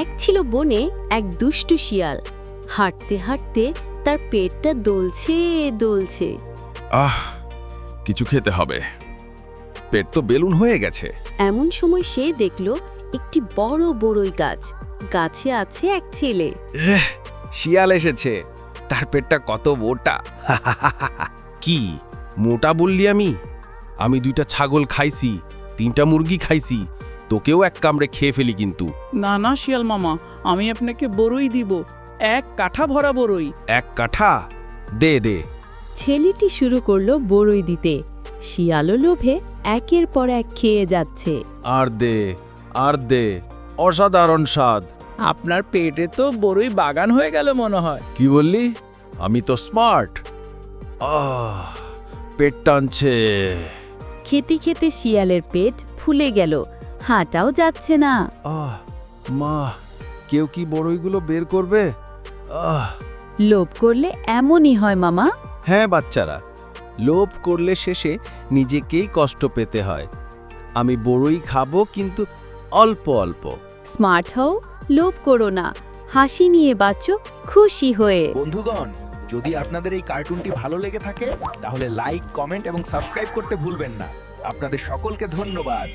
এক ছিল বনে এক দুষ্টু শিয়াল। হাঁটতে হাঁটতে তার পেটটা দোলছে দোলছে। আহ, কিছু খেতে হবে, পেট তো বেলুন হয়ে গেছে। এমন সময় সে দেখল একটি বড় বড়ই গাছ, গাছে আছে এক ছেলে। শিয়াল এসেছে, তার পেটটা কত মোটা। কি মোটা বললি? আমি 2টা ছাগল খাইছি, 3টা মুরগি খাইছি, তোকেও এক কামড়ে খেয়ে ফেলি কিন্তু। না না শিয়াল মামা, আমি আপনাকে বড়ই দিব, 1 কাঠা ভরা বড়ই। 1 কাঠা দে দে। ছেলেটি শুরু করলো বড়ই দিতে। শিয়ালও লোভে একের পর এক খেয়ে যাচ্ছে। আর দে, অসাধারণ স্বাদ। আপনার পেটে তো বড়ই বাগান হয়ে গেল মনে হয়। কি বললি? আমি তো স্মার্ট। পেট টানছে। খেতে খেতে শিয়ালের পেট ফুলে গেল, হাঁটাও যাচ্ছে না। মা, কেউ কি বড়ইগুলো বের করবে? লোভ করলে এমনই হয় মামা। হ্যাঁ বাচ্চারা, লোভ করলে শেষে নিজেকেই কষ্ট পেতে হয়। আমি বড়ই খাবো, কিন্তু অল্প অল্প। স্মার্ট হও, লোভ করো না, হাসি নিয়ে বাঁচো খুশি হয়ে। বন্ধুগণ, যদি আপনাদের এই কার্টুনটি ভালো লেগে থাকে তাহলে লাইক, কমেন্ট এবং সাবস্ক্রাইব করতে ভুলবেন না। আপনাদের সকলকে ধন্যবাদ।